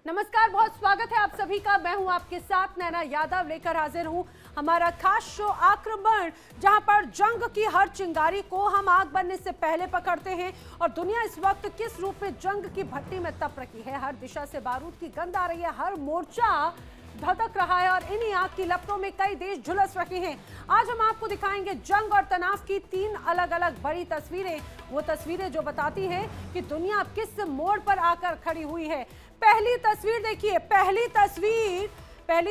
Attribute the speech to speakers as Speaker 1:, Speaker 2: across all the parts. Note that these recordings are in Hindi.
Speaker 1: नमस्कार, बहुत स्वागत है आप सभी का। मैं हूं आपके साथ नैना यादव, लेकर हाजिर हूं हमारा खास शो आक्रमण, जहां पर जंग की हर चिंगारी को हम आग बनने से पहले पकड़ते हैं और दुनिया इस वक्त किस रूप में जंग की भट्टी में तप रही है। हर दिशा से बारूद की गंध आ रही है, हर मोर्चा धधक रहा है और इन्हीं आग की लपटों में कई देश झुलस रहे हैं। आज हम आपको दिखाएंगे जंग और तनाव की 3 अलग अलग बड़ी तस्वीरें, वो तस्वीरें जो बताती हैं कि दुनिया किस मोड़ पर आकर खड़ी हुई है। पहली तस्वीर देखिए, पहली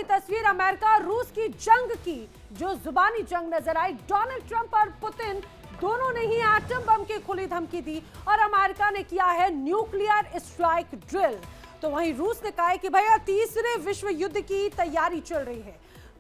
Speaker 1: तस्वीर अमेरिका और रूस की जंग की, जो जुबानी जंग नजर आई। डोनाल्ड ट्रंप और पुतिन दोनों ने ही एटम बम की खुली धमकी दी और अमेरिका ने किया है न्यूक्लियर स्ट्राइक ड्रिल। तो वहीं रूस ने कहा है कि भैया तीसरे विश्व युद्ध की तैयारी चल रही है।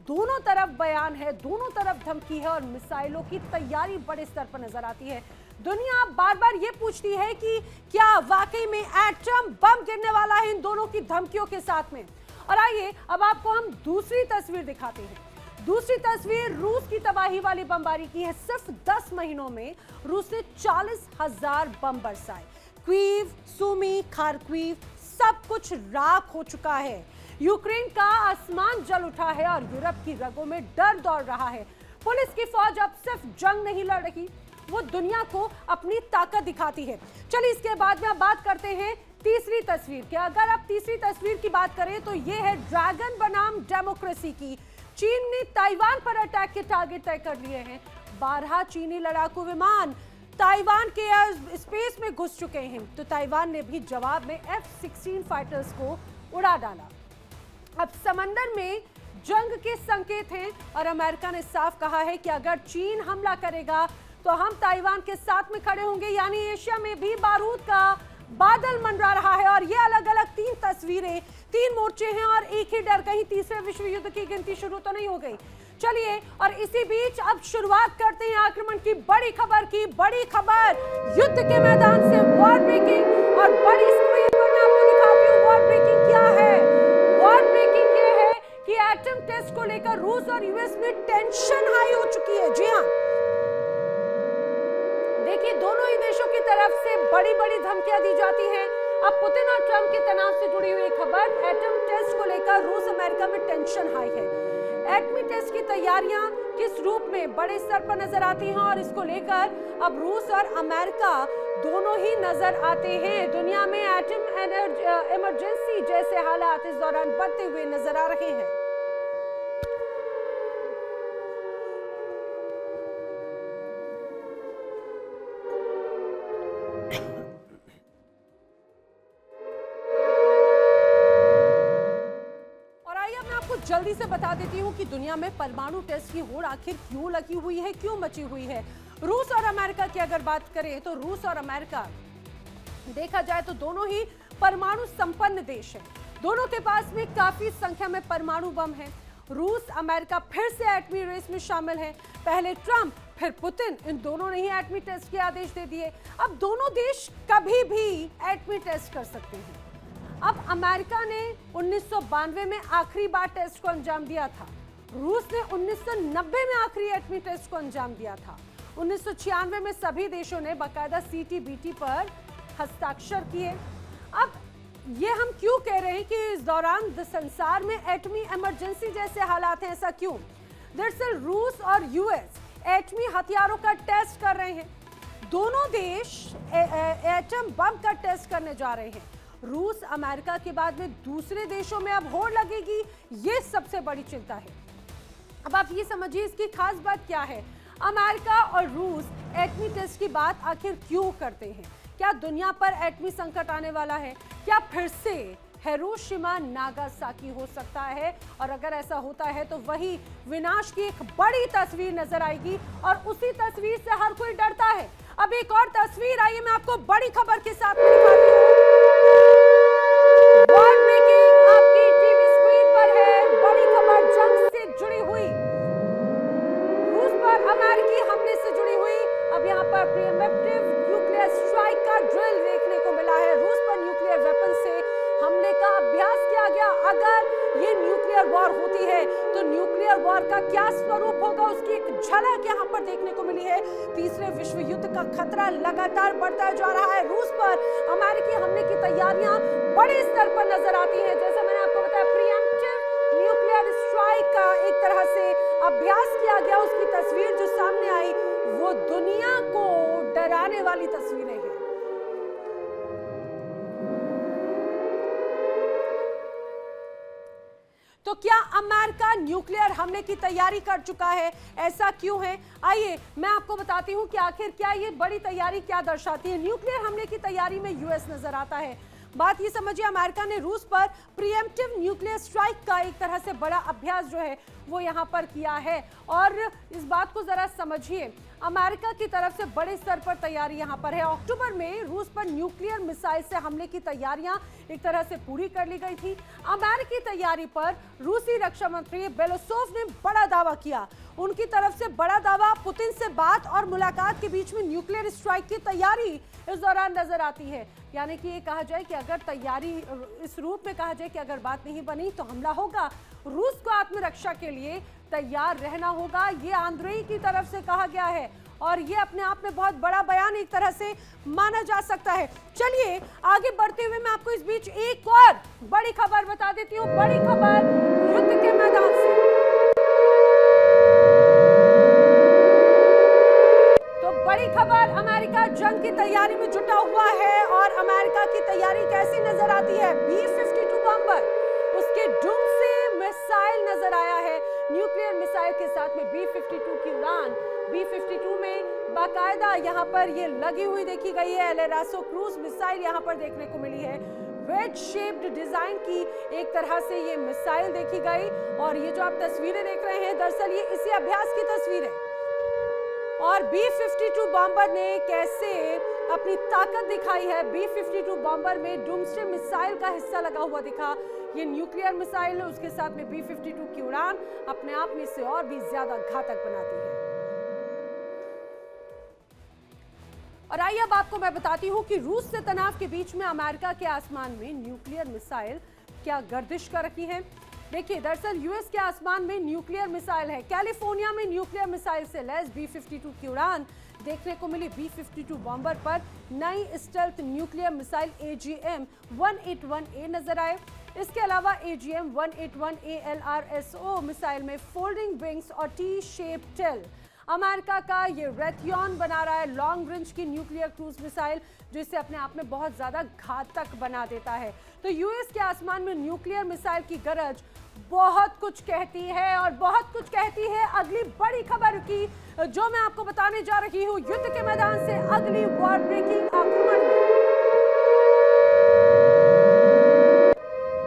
Speaker 1: दोनों तरफ बयान है, दोनों तरफ धमकी है और मिसाइलों की तैयारी बड़े स्तर पर नजर आती है। दुनिया बार बार ये पूछती है कि क्या वाकई में एटम बम गिरने वाला है इन दोनों की धमकियों के साथ में। और आइए अब आपको हम दूसरी तस्वीर दिखाते हैं। दूसरी तस्वीर रूस की तबाही वाली बमबारी की है। सिर्फ 10 महीनों में रूस ने 40,000 बम बरसाए। कीव, सुमी, खार्किव सब कुछ राख हो चुका है। यूक्रेन का आसमान जल उठा है और यूरोप की रगों में डर दौड़ रहा है। पुलिस की फौज अब सिर्फ जंग नहीं लड़ रही, वो दुनिया को अपनी ताकत दिखाती है। चलिए इसके बाद में आप बात करते हैं तीसरी तस्वीर की। अगर आप तीसरी तस्वीर की बात करें तो ये है ड्रैगन बनाम डेमोक्रेसी की। चीन ने ताइवान पर अटैक के टारगेट तय कर लिए हैं। 12 चीनी लड़ाकू विमान ताइवान के स्पेस में घुस चुके हैं, तो ताइवान ने भी जवाब में F-16 फाइटर्स को उड़ा डाला। अब समंदर में जंग के संकेत हैं और अमेरिका ने साफ कहा है कि अगर चीन हमला करेगा तो हम ताइवान के साथ में खड़े होंगे। यानी एशिया में भी बारूद का बादल मंडरा रहा है। और ये अलग अलग 3 तस्वीरें, 3 मोर्चे हैं और एक ही डर, कहीं तीसरे विश्व युद्ध की गिनती शुरू तो नहीं हो गई। चलिए और इसी बीच अब शुरुआत करते हैं आक्रमण की बड़ी खबर की। बड़ी खबर युद्ध के मैदान से, वॉर ब्रेकिंग। और बड़ी स्क्रीन पर मैं आपको दिखाती हूँ वॉर ब्रेकिंग क्या है। वॉर ब्रेकिंग ये है कि एटम टेस्ट को लेकर रूस और यूएस में टेंशन हाई हो चुकी है। जी हाँ, देखिए दोनों ही देशों की तरफ से बड़ी बड़ी धमकियां दी जाती हैं। अब पुतिन और ट्रंप के तनाव से जुड़ी हुई खबर, एटम टेस्ट को लेकर रूस अमेरिका में टेंशन हाई है। एटमी टेस्ट की तैयारियां किस रूप में बड़े स्तर पर नजर आती हैं और इसको लेकर अब रूस और अमेरिका दोनों ही नजर आते हैं। दुनिया में एटम इमरजेंसी जैसे हालात इस दौरान बढ़ते हुए नजर आ रहे हैं। जल्दी से बता देती हूं कि दुनिया में परमाणु टेस्ट की होड़ आखिर क्यों लगी हुई है, क्यों मची हुई है। रूस और अमेरिका की अगर बात करें तो रूस और अमेरिका देखा जाए तो दोनों ही परमाणु संपन्न देश हैं। दोनों के पास में काफी संख्या में परमाणु बम है। रूस अमेरिका फिर से एटमी रेस में शामिल है। पहले ट्रंप फिर पुतिन, इन दोनों ने ही एटमी टेस्ट के आदेश दे दिए। अब दोनों देश कभी भी एटमी टेस्ट कर सकते हैं। अब अमेरिका ने 1992 में आखिरी बार टेस्ट को अंजाम दिया था। रूस ने 1990 में आखिरी एटमी टेस्ट को अंजाम दिया था। 1996 में सभी देशों ने बाकायदा CTBT पर हस्ताक्षर किए। अब ये हम क्यों कह रहे हैं कि इस दौरान संसार में एटमी इमरजेंसी जैसे हालात हैं, ऐसा क्यों? दरअसल रूस और यूएस एटमी हथियारों का टेस्ट कर रहे हैं। दोनों देश एटम बम का टेस्ट करने जा रहे हैं। रूस अमेरिका के बाद में दूसरे देशों में अब होड़ लगेगी, ये सबसे बड़ी चिंता है। अब आप ये समझिए इसकी खास बात क्या है। अमेरिका और रूस एटमी टेस्ट की बात आखिर क्यों करते हैं? क्या दुनिया पर एटमी संकट आने वाला है? क्या फिर से हिरोशिमा नागासाकी हो सकता है? और अगर ऐसा होता है तो वही विनाश की एक बड़ी तस्वीर नजर आएगी और उसी तस्वीर से हर कोई डरता है। अब एक और तस्वीर, आइए मैं आपको बड़ी खबर के साथ दिखाती हूँ। वॉर ब्रेकिंग आपकी टीवी स्क्रीन पर है। बड़ी खबर जंग से जुड़ी हुई, रूस पर अमेरिकी हमले से जुड़ी हुई। अब यहाँ पर प्रीएम्प्टिव न्यूक्लियर स्ट्राइक का ड्रिल देखने को मिला है। रूस पर न्यूक्लियर वेपन से हमले का अभ्यास किया गया। अगर ये न्यूक्लियर वॉर होती है तो न्यूक्लियर वॉर का क्या स्वरूप होगा, उसकी एक झलक यहाँ पर देखने को मिली है। तीसरे विश्व युद्ध का खतरा लगातार बढ़ता जा रहा है। रूस पर अमेरिकी हमले की तैयारियां बड़े स्तर पर नजर आती हैं। जैसे तो क्या अमेरिका न्यूक्लियर हमले की तैयारी कर चुका है? ऐसा क्यों है? आइए मैं आपको बताती हूं कि आखिर क्या ये बड़ी तैयारी क्या दर्शाती है। न्यूक्लियर हमले की तैयारी में यूएस नजर आता है। बात ये समझिए, अमेरिका ने रूस पर प्रीएम्प्टिव न्यूक्लियर स्ट्राइक का एक तरह से बड़ा अभ्यास जो है वो यहां पर किया है। और इस बात को जरा समझिए, अमेरिका की तरफ से बड़े स्तर पर तैयारी यहां पर है। अक्टूबर में रूस पर न्यूक्लियर मिसाइल से हमले की तैयारियां एक तरह से पूरी कर ली गई थी। अमेरिकी तैयारी पर रूसी रक्षा मंत्री बेलोसोव ने बड़ा दावा किया। उनकी तरफ से बड़ा दावा, पुतिन से बात और मुलाकात के बीच में न्यूक्लियर स्ट्राइक की तैयारी इस दौरान नजर आती है। यानी कि ये कहा जाए कि अगर तैयारी इस रूप में कहा जाए कि अगर बात नहीं बनी तो हमला होगा। रूस को आत्मरक्षा के लिए तैयार रहना होगा, ये आंद्रेई की तरफ से कहा गया है और ये अपने आप में बहुत बड़ा बयान एक तरह से माना जा सकता है। चलिए आगे बढ़ते हुए मैं आपको इस बीच एक और बड़ी खबर बता देती हूँ। बड़ी खबर युद्ध के मैदान से। तो बड़ी खबर, अमेरिका जंग की तैयारी में जुटा हुआ है और अमेरिका की तैयारी कैसी नजर आती है? B-52 बॉम्बर, उसके डूम से मिसाइल नजर आया है। न्यूक्लियर मिसाइल के साथ में B-52 की उड़ान, B-52 में बाकायदा यहाँ पर ये लगी हुई देखी गई है। एलेरासो क्रूज मिसाइल यहाँ पर देखने को मिली है। वेज शेप्ड डिजाइन की एक तरह से ये मिसाइल देखी गई और ये जो आप तस्वीरें देख रहे हैं, दरअसल ये इसी अभ्यास की तस्वीर है। और B-52 बॉम्बर ने कैसे अपनी ताकत दिखाई है। B-52 बॉम्बर में डूम्सडे मिसाइल का हिस्सा लगा हुआ दिखा। ये न्यूक्लियर मिसाइल, उसके साथ में B-52 की उड़ान अपने आप में इसे और भी ज्यादा घातक बनाती है। और आइए अब आपको मैं बताती हूं कि रूस से तनाव के बीच में अमेरिका के आसमान में न्यूक्लियर मिसाइल क्या गर्दिश कर रही है। देखिए, दरअसल यूएस के आसमान में न्यूक्लियर मिसाइल है। कैलिफोर्निया में न्यूक्लियर मिसाइल से लैस B-52 की उड़ान देखने को मिली। B-52 बॉम्बर पर नई स्टेल्थ न्यूक्लियर मिसाइल AGM-181A नजर आए। इसके अलावा AGM-181A LRSO मिसाइल में फोल्डिंग विंग्स और टी शेप टेल। अमेरिका का ये रेथियन बना रहा है लॉन्ग रेंज की न्यूक्लियर क्रूज मिसाइल, जो इसे अपने आप में बहुत ज्यादा घातक बना देता है। तो यूएस के आसमान में न्यूक्लियर मिसाइल की गरज बहुत कुछ कहती है और बहुत कुछ कहती है अगली बड़ी खबर की, जो मैं आपको बताने जा रही हूँ युद्ध के मैदान से अगली वॉर ब्रेकिंग आक्रमण में।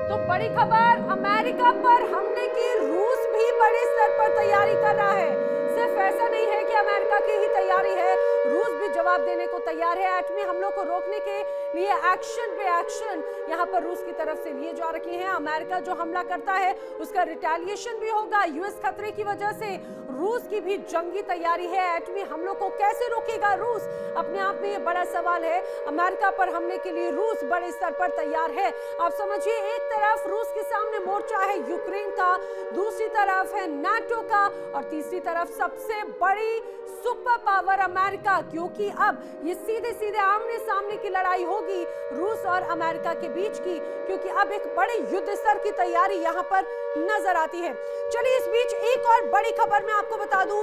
Speaker 1: तो बड़ी खबर, अमेरिका पर हमले की रूस भी बड़े स्तर पर तैयारी कर रहा है। सिर्फ ऐसा नहीं है कि अमेरिका की ही तैयारी है, रूस भी जवाब देने को तैयार है। एटमी हमलों को रोकने के लिए एक्शन पे एक्शन यहाँ पर रूस की तरफ से लिए जा रखे हैं। अमेरिका जो हमला करता है उसका रिटेलिएशन भी होगा। यूएस खतरे की वजह से रूस की भी जंगी तैयारी है। एटमी हमलों को कैसे रोकेगा रूस, अपने आप में ये बड़ा सवाल है। अमेरिका पर हमले के लिए रूस बड़े स्तर पर तैयार है। आप समझिए, एक तरफ रूस के सामने मोर्चा है यूक्रेन का, दूसरी तरफ है नाटो का और तीसरी तरफ सबसे बड़ी सुपर पावर अमेरिका, क्योंकि अब ये सीधे सीधे आमने सामने की लड़ाई होगी रूस और अमेरिका के बीच की, क्योंकि अब एक बड़े युद्ध स्तर की तैयारी यहाँ पर नजर आती है। चलिए इस बीच एक और बड़ी खबर मैं आपको बता दूं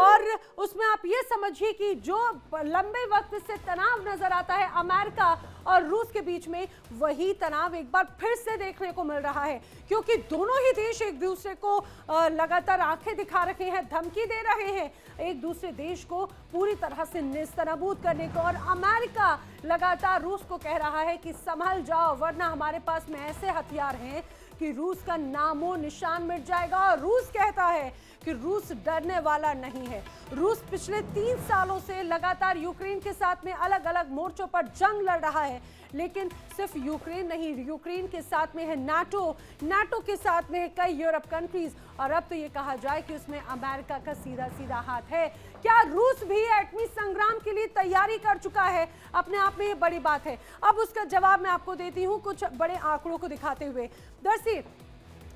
Speaker 1: और उसमें आप ये समझिए कि जो लंबे वक्त से तनाव नजर आता है अमेरिका और रूस के बीच में, वही तनाव एक बार फिर से देखने को मिल रहा है, क्योंकि दोनों ही देश एक दूसरे को लगातार आंखें दिखा रहे हैं, धमकी दे रहे हैं एक दूसरे देश को पूरी तरह से नेस्तनाबूद करने को। और अमेरिका लगातार रूस को कह रहा है कि संभल जाओ, वरना हमारे पास में ऐसे हथियार हैं कि रूस का नामो निशान मिट जाएगा। और रूस कहता है कि रूस डरने वाला नहीं है। रूस पिछले 3 सालों से लगातार यूक्रेन के साथ में अलग अलग मोर्चों पर जंग लड़ रहा है, लेकिन सिर्फ यूक्रेन नहीं, यूक्रेन के साथ में है नाटो, नाटो के साथ में है कई यूरोप कंट्रीज, और अब तो ये कहा जाए कि उसमें अमेरिका का सीधा सीधा हाथ है। क्या रूस भी एटमी संग्राम के लिए तैयारी कर चुका है? अपने आप में ये बड़ी बात है। अब उसका जवाब मैं आपको देती हूँ कुछ बड़े आंकड़ों को दिखाते हुए। दरअसल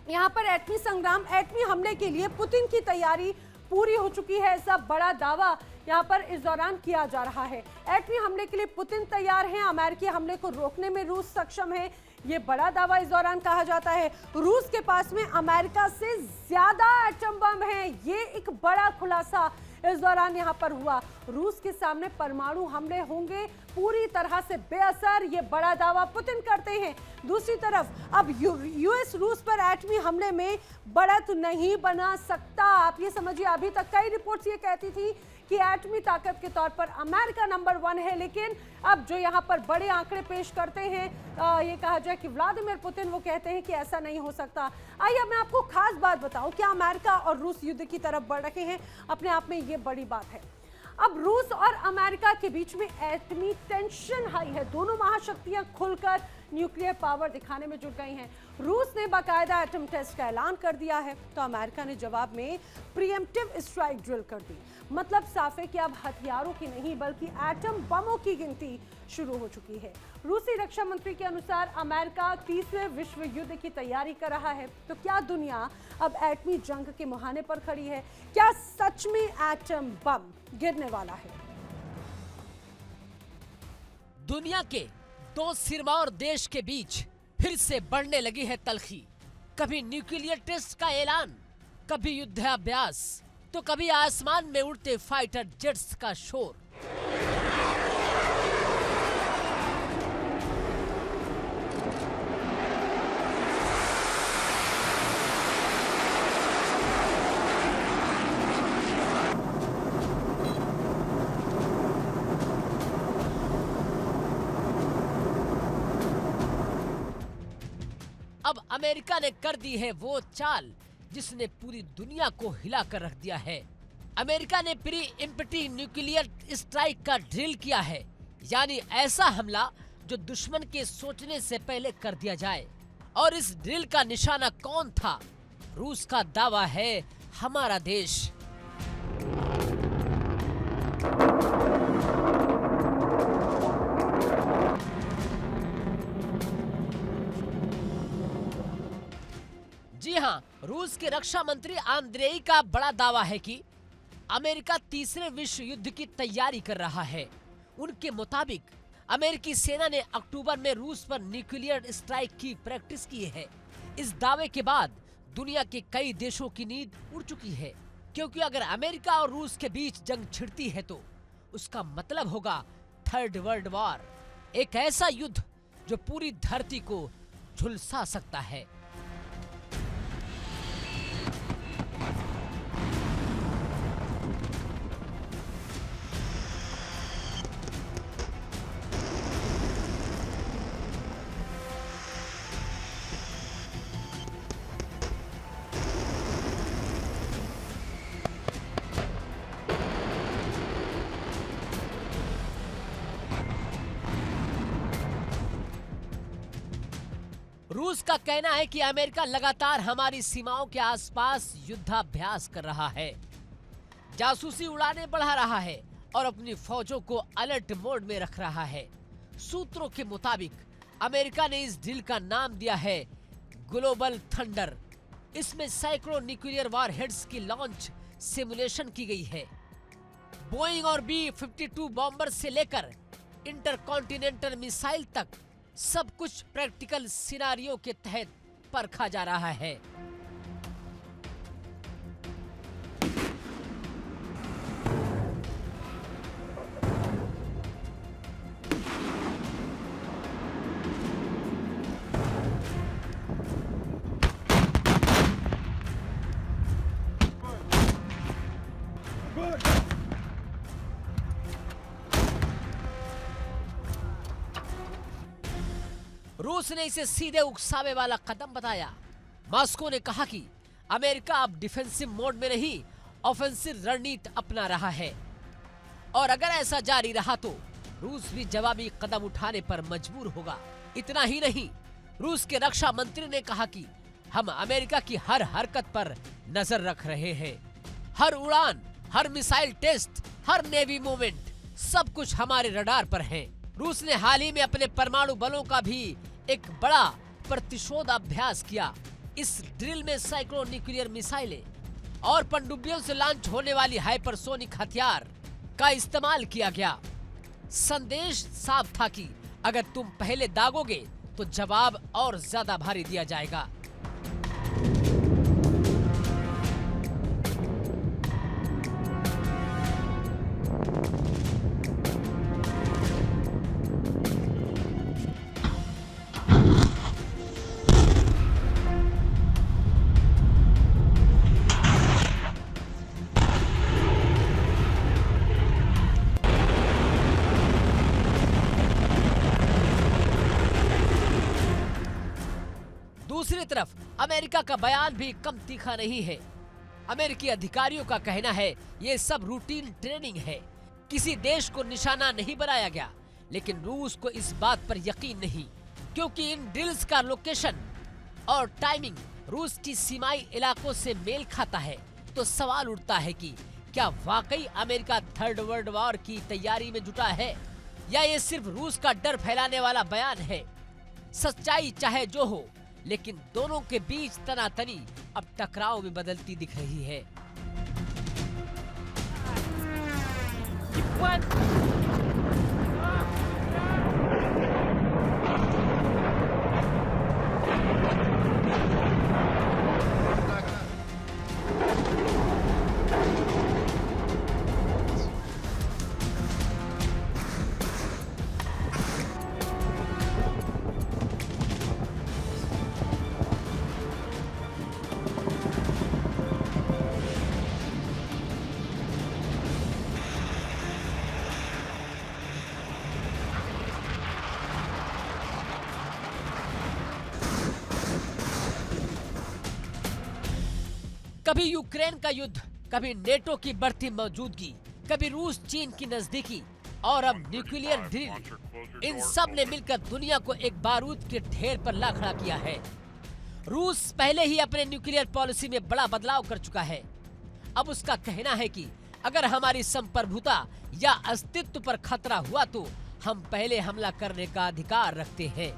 Speaker 1: यहाँ पर एटमी संग्राम, एटमी हमले के लिए पुतिन की तैयारी पूरी हो चुकी है, ऐसा बड़ा दावा यहाँ पर इस दौरान किया जा रहा है। एटमी हमले के लिए पुतिन तैयार हैं, अमेरिकी हमले को रोकने में रूस सक्षम है, ये बड़ा दावा इस दौरान कहा जाता है। रूस के पास में अमेरिका से ज्यादा एटम बम है, ये एक बड़ा खुलासा इस दौरान यहाँ पर हुआ। रूस के सामने परमाणु हमले होंगे पूरी तरह से बेअसर, ये बड़ा दावा पुतिन करते हैं। दूसरी तरफ अब यूएस रूस पर एटमी हमले में बढ़त नहीं बना सकता। आप ये समझिए, अभी तक कई रिपोर्ट्स ये कहती थी कि एटमी ताकत के तौर पर अमेरिका नंबर 1 है, लेकिन अब जो यहाँ पर बड़े आंकड़े पेश करते हैं, ये कहा जाए कि व्लादिमीर पुतिन, वो कहते हैं कि ऐसा नहीं हो सकता। आइए मैं आपको खास बात बताऊं, क्या अमेरिका और रूस युद्ध की तरफ बढ़ रहे हैं, अपने आप में ये बड़ी बात है। अब रूस और अमेरिका के बीच में एटमी टेंशन हाई है। दोनों महाशक्तियां खुलकर न्यूक्लियर पावर दिखाने में जुट गई हैं। रूस ने बाकायदा एटम टेस्ट का ऐलान कर दिया है, तो अमेरिका ने जवाब में प्रीएम्प्टिव स्ट्राइक ड्रिल कर दी। मतलब साफ है कि अब हथियारों की नहीं बल्कि एटम बमों की गिनती शुरू हो चुकी है। रूसी रक्षा मंत्री के अनुसार अमेरिका तीसरे विश्व युद्ध की तैयारी कर रहा है। तो क्या दुनिया अब एटमी जंग के मुहाने पर खड़ी है? क्या सच में एटम बम गिरने वाला है?
Speaker 2: दुनिया के दो सिरमौर देश के बीच फिर से बढ़ने लगी है तल्खी। कभी न्यूक्लियर टेस्ट का ऐलान, कभी युद्धाभ्यास, तो कभी आसमान में उड़ते फाइटर जेट्स का शोर। अब अमेरिका ने कर दी है वो चाल जिसने पूरी दुनिया को हिला कर रख दिया है। अमेरिका ने प्री इम्पटी न्यूक्लियर स्ट्राइक का ड्रिल किया है, यानी ऐसा हमला जो दुश्मन के सोचने से पहले कर दिया जाए। और इस ड्रिल का निशाना कौन था? रूस का दावा है हमारा देश। जी हाँ, रूस के रक्षा मंत्री आंद्रेई का बड़ा दावा है कि अमेरिका तीसरे विश्व युद्ध की तैयारी कर रहा है। उनके मुताबिक अमेरिकी सेना ने अक्टूबर में रूस पर न्यूक्लियर स्ट्राइक की प्रैक्टिस की है। इस दावे के बाद दुनिया के कई देशों की नींद उड़ चुकी है, क्योंकि अगर अमेरिका और रूस के बीच जंग छिड़ती है तो उसका मतलब होगा थर्ड वर्ल्ड वॉर, एक ऐसा युद्ध जो पूरी धरती को झुलसा सकता है। रूस का कहना है कि अमेरिका लगातार हमारी सीमाओं के आसपास युद्धाभ्यास कर रहा है, जासूसी उड़ाने बढ़ा रहा है और अपनी फौजों को अलर्ट मोड में रख रहा है। सूत्रों के मुताबिक अमेरिका ने इस ड्रिल का नाम दिया है ग्लोबल थंडर। इसमें सैकड़ों न्यूक्लियर वॉरहेड्स की लॉन्च सिमुलेशन की गई है। बोइंग और B-52 बॉम्बर से लेकर इंटरकॉन्टिनेंटल मिसाइल तक सब कुछ प्रैक्टिकल सिनारियो के तहत परखा जा रहा है। रूस ने इसे सीधे उकसावे वाला कदम बताया। मॉस्को ने कहा कि अमेरिका अब डिफेंसिव मोड में नहीं, ऑफेंसिव रणनीति अपना रहा है और अगर ऐसा जारी रहा तो रूस भी जवाबी कदम उठाने पर मजबूर होगा। इतना ही नहीं, रूस के रक्षा मंत्री ने कहा कि हम अमेरिका की हर हरकत पर नजर रख रहे हैं। हर उड़ान, हर मिसाइल टेस्ट, हर नेवी मूवमेंट, सब कुछ हमारे रडार पर है। रूस ने हाल ही में अपने परमाणु बलों का भी एक बड़ा प्रतिशोध अभ्यास किया। इस ड्रिल में सैकड़ों न्यूक्लियर मिसाइलें और पनडुब्बियों से लॉन्च होने वाली हाइपरसोनिक हथियार का इस्तेमाल किया गया। संदेश साफ था कि अगर तुम पहले दागोगे तो जवाब और ज्यादा भारी दिया जाएगा। दूसरी तरफ अमेरिका का बयान भी कम तीखा नहीं है। अमेरिकी अधिकारियों का कहना है ये सब रूटीन ट्रेनिंग है, किसी देश को निशाना नहीं बनाया गया। लेकिन रूस को इस बात पर यकीन नहीं, क्योंकि इन ड्रिल्स का लोकेशन और टाइमिंग रूस की सीमाई इलाकों से मेल खाता है। तो सवाल उठता है कि क्या वाकई अमेरिका थर्ड वर्ल्ड वॉर की तैयारी में जुटा है, या ये सिर्फ रूस का डर फैलाने वाला बयान है। सच्चाई चाहे जो हो, लेकिन दोनों के बीच तनातनी अब टकराव में बदलती दिख रही है। कभी यूक्रेन का युद्ध, कभी नेटो की बढ़ती मौजूदगी, कभी रूस चीन की नजदीकी और अब न्यूक्लियर ड्रिल, इन सब ने मिलकर दुनिया को एक बारूद के ढेर पर ला खड़ा किया है। रूस पहले ही अपने न्यूक्लियर पॉलिसी में बड़ा बदलाव कर चुका है। अब उसका कहना है कि अगर हमारी संप्रभुता या अस्तित्व पर खतरा हुआ तो हम पहले हमला करने का अधिकार रखते हैं।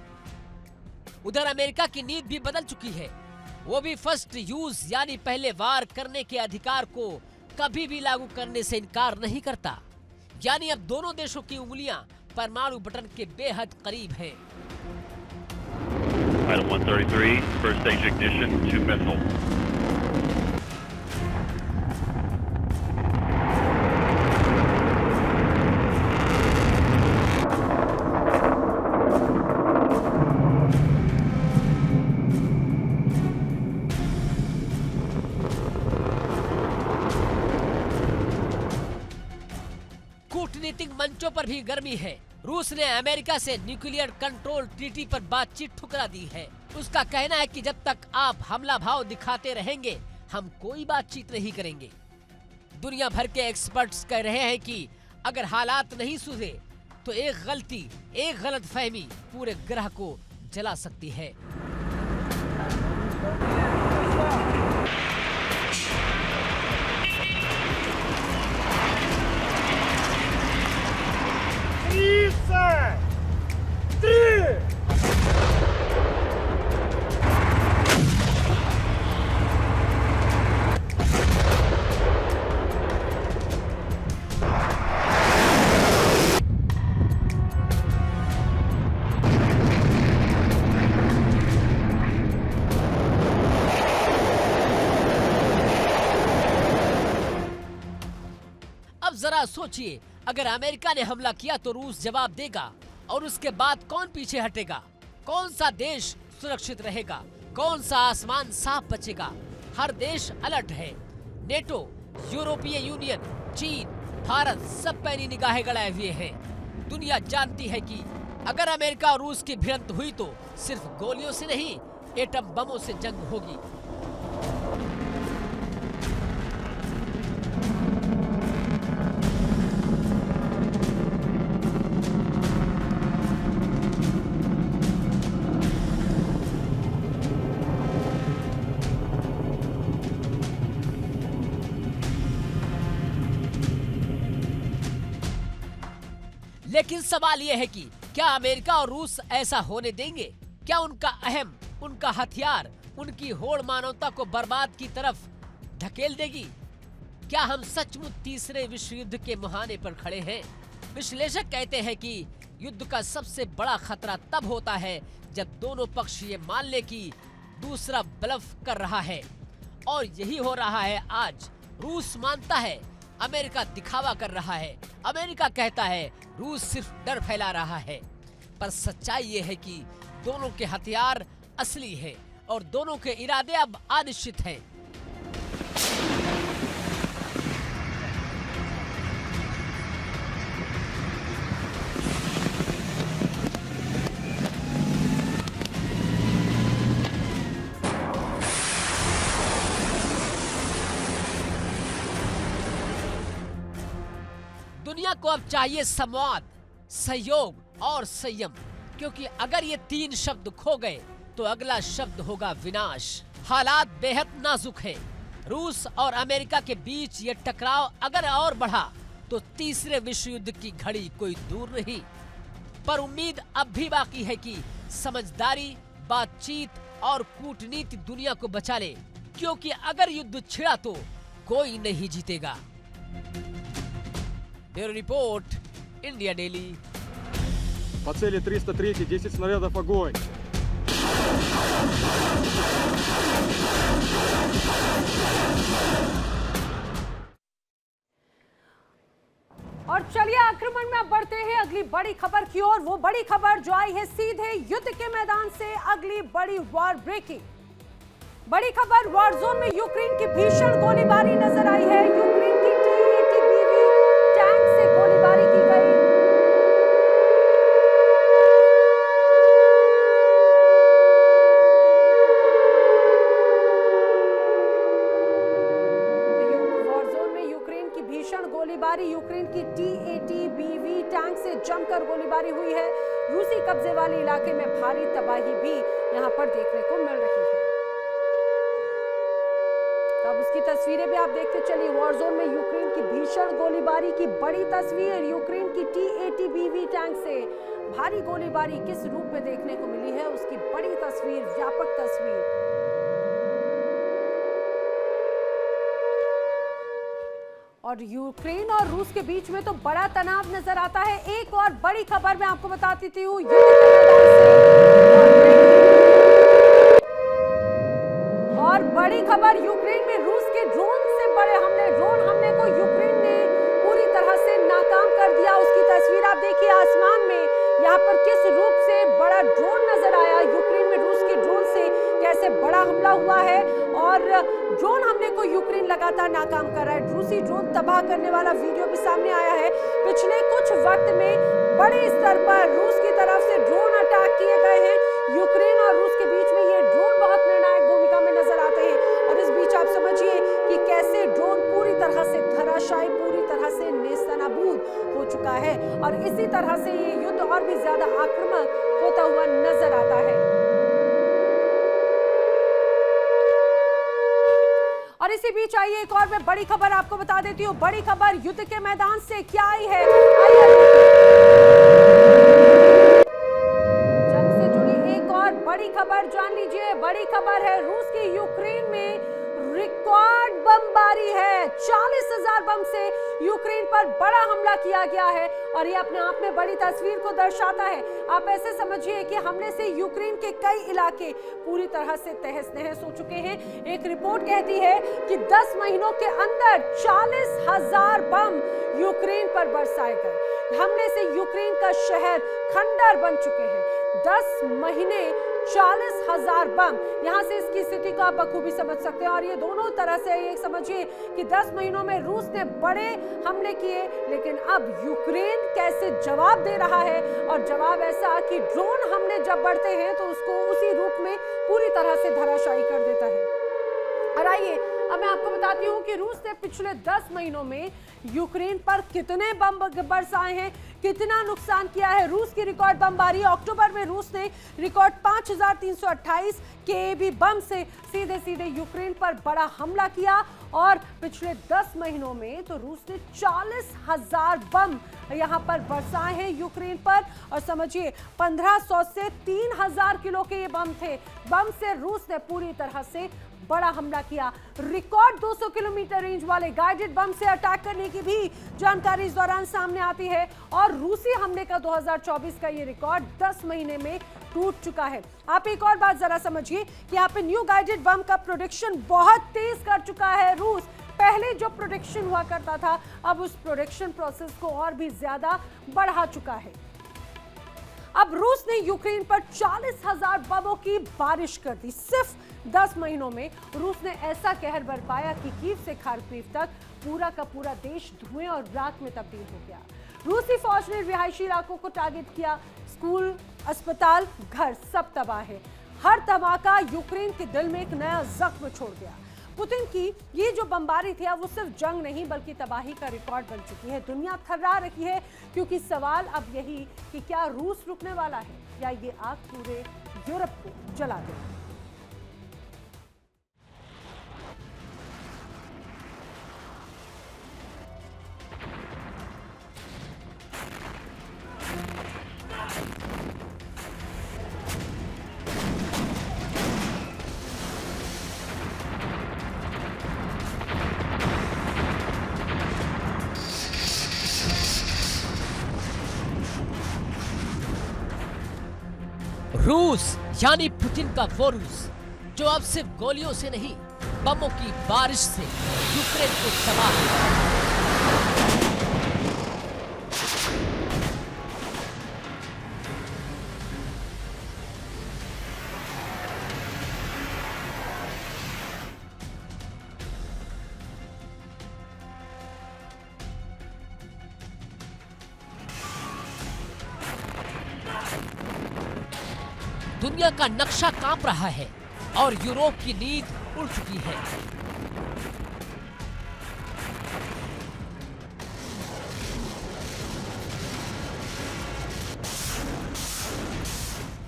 Speaker 2: उधर अमेरिका की नीति भी बदल चुकी है। वो भी फर्स्ट यूज यानी पहले वार करने के अधिकार को कभी भी लागू करने से इनकार नहीं करता। यानी अब दोनों देशों की उंगलियां परमाणु बटन के बेहद करीब हैं।
Speaker 3: Item 133, first stage ignition to missile.
Speaker 2: कूटनीतिक मंचों पर भी गर्मी है। रूस ने अमेरिका से न्यूक्लियर कंट्रोल ट्रीटी पर बातचीत ठुकरा दी है। उसका कहना है कि जब तक आप हमला भाव दिखाते रहेंगे, हम कोई बातचीत नहीं करेंगे। दुनिया भर के एक्सपर्ट्स कह रहे हैं कि अगर हालात नहीं सुधरे तो एक गलती, एक गलतफहमी पूरे ग्रह को जला सकती है। अब जरा सोचिए, अगर अमेरिका ने हमला किया तो रूस जवाब देगा, और उसके बाद कौन पीछे हटेगा? कौन सा देश सुरक्षित रहेगा? कौन सा आसमान साफ बचेगा? हर देश अलर्ट है। नेटो, यूरोपीय यूनियन, चीन, भारत सब पैनी निगाहें गड़ाए हुए हैं। दुनिया जानती है कि अगर अमेरिका और रूस की भिड़ंत हुई तो सिर्फ गोलियों से नहीं, एटम बमों से जंग होगी। लेकिन सवाल यह है कि क्या अमेरिका और रूस ऐसा होने देंगे? क्या उनका अहम, उनका हथियार, उनकी होड़ मानवता को बर्बाद की तरफ धकेल देगी? क्या हम सचमुच तीसरे विश्व युद्ध के मुहाने पर खड़े हैं? विश्लेषक कहते हैं कि युद्ध का सबसे बड़ा खतरा तब होता है जब दोनों पक्ष ये मान ले कि दूसरा ब्लफ कर रहा है, और यही हो रहा है आज। रूस मानता है अमेरिका दिखावा कर रहा है। अमेरिका कहता है रूस सिर्फ डर फैला रहा है, पर सच्चाई ये है कि दोनों के हथियार असली है और दोनों के इरादे अब अनिश्चित हैं। दुनिया को अब चाहिए संवाद, सहयोग और संयम, क्योंकि अगर ये तीन शब्द खो गए तो अगला शब्द होगा विनाश। हालात बेहद नाजुक है। रूस और अमेरिका के बीच ये टकराव अगर और बढ़ा तो तीसरे विश्व युद्ध की घड़ी कोई दूर नहीं। पर उम्मीद अब भी बाकी है कि समझदारी, बातचीत और कूटनीति दुनिया को बचा ले, क्योंकि अगर युद्ध छिड़ा तो कोई नहीं जीतेगा। Bureau report, India daily.
Speaker 4: По цели 303, 10 снарядов, огонь!
Speaker 1: और चलिए आक्रमण में अब बढ़ते हैं अगली बड़ी खबर की ओर। वो बड़ी खबर जो आई है सीधे युद्ध के मैदान से, अगली बड़ी वॉर ब्रेकिंग बड़ी खबर। वॉर जोन में यूक्रेन की भीषण गोलीबारी नजर आई है। यूक्रेन की T-80BV टैंक से गोलीबारी की गई। गोलीबारी, यूक्रेन की T-80BV टैंक से जमकर गोलीबारी हुई है। रूसी कब्जे वाले इलाके में भारी तबाही भी यहां पर देखने को मिल रही है। तब उसकी तस्वीरें भी आप देखते चलिए। वॉर जोन में यूक्रेन की भीषण गोलीबारी की बड़ी तस्वीर। यूक्रेन की T-80BV टैंक से भारी गोलीबारी किस रूप में देखने को मिली है, उसकी बड़ी तस्वीर, व्यापक तस्वीर। और यूक्रेन और रूस के बीच में तो बड़ा तनाव नजर आता है। एक और बड़ी खबर मैं आपको बताती हूँ युद्ध के मैदान से। और बड़ी खबर, यूक्रेन में रूस के ड्रोन से बड़े हमले। ड्रोन हमले को यूक्रेन ने पूरी तरह से नाकाम कर दिया। उसकी तस्वीर आप देखिए आसमान में, यहाँ पर किस रूप से बड़ा ड्रोन नजर आया। यूक्रेन में रूस के ड्रोन से कैसे बड़ा हमला हुआ है और ड्रोन हमले को यूक्रेन लगातार नाकाम कर रहा है। रूसी ड्रोन तबाह करने वाला वीडियो भी सामने आया है। पिछले कुछ वक्त में बड़े स्तर पर रूस की तरफ से ड्रोन अटैक किए गए हैं। यूक्रेन और रूस के बीच में ये ड्रोन बहुत निर्णायक भूमिका में नजर आते हैं। और इस बीच आप समझिए कि कैसे ड्रोन पूरी तरह से धराशायी, पूरी तरह से नेस्तनाबूद हो चुका है। और इसी तरह से ये युद्ध और भी ज्यादा आक्रामक होता हुआ नजर आता है। और इसी बीच आइए एक और मैं बड़ी खबर आपको बता देती हूँ। बड़ी खबर युद्ध के मैदान से क्या आई है, जंग से जुड़ी एक और बड़ी खबर जान लीजिए। बड़ी खबर है रूस की यूक्रेन में रिकॉर्ड बमबारी है। 40,000 बम से यूक्रेन पर बड़ा हमला किया गया है और ये अपने आप में बड़ी तस्वीर को दर्शाता है। आप ऐसे समझिए कि हमले से यूक्रेन के कई इलाके पूरी तरह से तहस नहस हो चुके हैं। एक रिपोर्ट कहती है कि 10 महीनों के अंदर 40,000 बम यूक्रेन पर बरसाए गए। हमले से यूक्रेन का शहर खंडर बन चुके हैं। 10 महीने 40,000 बम, यहाँ से इसकी स्थिति को आप बखूबी समझ सकते हैं। और ये दोनों तरह से ये समझिए कि 10 महीनों में रूस ने बड़े हमले किए, लेकिन अब यूक्रेन कैसे जवाब दे रहा है। और जवाब ऐसा कि ड्रोन हमले जब बढ़ते हैं तो उसको उसी रूप में पूरी तरह से धराशायी कर देता है। और आइए अब मैं आपको बताती हूँ कि रूस ने पिछले 10 महीनों में यूक्रेन पर कितने बम बरसाए हैं, कितना नुकसान किया है। रूस की रिकॉर्ड बमबारी, अक्टूबर में रूस ने रिकॉर्ड 5,328 केबी बम से सीधे सीधे यूक्रेन पर बड़ा हमला किया। और पिछले 10 महीनों में तो रूस ने 40,000 बम यहां पर बरसाए हैं यूक्रेन पर। और समझिए 1500 से 3,000 किलो के ये बम थे। बम से रूस ने पूरी तरह से बड़ा हमला किया। रिकॉर्ड 200 किलोमीटर रेंज वाले गाइडेड बम से अटैक करने की भी जानकारी इस दौरान सामने आती है। और रूसी हमले का 2024 का ये रिकॉर्ड 10 महीने में टूट चुका है। आप एक और बात जरा समझिए कि यहाँ पे न्यू गाइडेड बम का प्रोडक्शन बहुत तेज कर चुका है रूस। पहले जो प्रोडक्शन हुआ करता था अब उस प्रोडक्शन प्रोसेस को और भी ज्यादा बढ़ा चुका है। अब रूस ने यूक्रेन पर 40,000 बमों की बारिश कर दी। सिर्फ 10 महीनों में रूस ने ऐसा कहर बरपाया कि कीव से खार्किव तक पूरा का पूरा देश धुएं और राख में तब्दील हो गया। रूसी फौज ने रिहायशी इलाकों को टारगेट किया। स्कूल, अस्पताल, घर सब तबाह है। हर धमाका यूक्रेन के दिल में एक नया जख्म छोड़ गया। पुतिन की ये जो बमबारी थी वो सिर्फ जंग नहीं बल्कि तबाही का रिकॉर्ड बन चुकी है। दुनिया थर्रा रही है क्योंकि सवाल अब यही कि क्या रूस रुकने वाला है या ये आग पूरे यूरोप को जला देगी।
Speaker 2: रूस यानी पुतिन का वो रूस जो अब सिर्फ गोलियों से नहीं बमों की बारिश से यूक्रेन को तबाह कर दुनिया का नक्शा कांप रहा है और यूरोप की नींद उड़ चुकी है।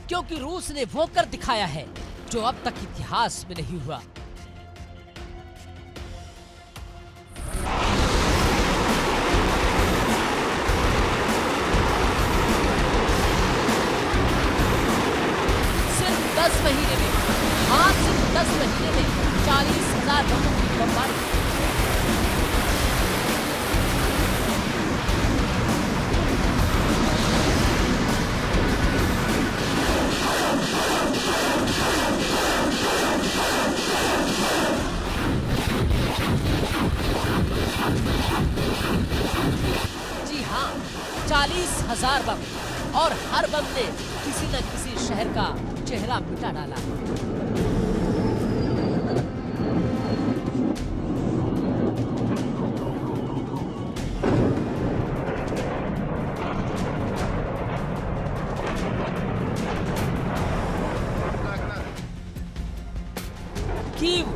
Speaker 2: क्योंकि रूस ने वो कर दिखाया है जो अब तक इतिहास में नहीं हुआ। महीने में, हाँ सिर्फ 10 महीने में 40,000 बमों की बमबारी। जी हाँ, 40,000 बम और हर बम ने किसी न किसी शहर का चेहरा मिटा डाला। कीव,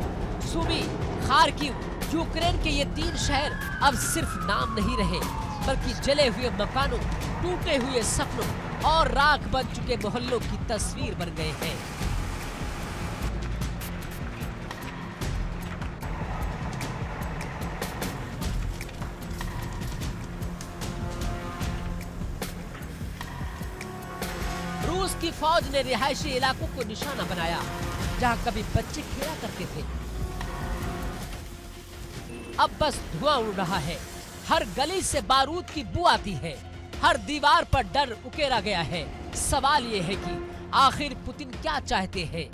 Speaker 2: सुमी, खार्किव, यूक्रेन के ये 3 शहर अब सिर्फ नाम नहीं रहे बल्कि जले हुए मकानों, टूटे हुए सपनों और राख बन चुके मोहल्लों की तस्वीर बन गए हैं। रूस की फौज ने रिहायशी इलाकों को निशाना बनाया जहां कभी बच्चे खेला करते थे। अब बस धुआं उड़ रहा है, हर गली से बारूद की बू आती है, हर दीवार पर डर उकेरा गया है। सवाल ये है कि आखिर पुतिन क्या चाहते हैं?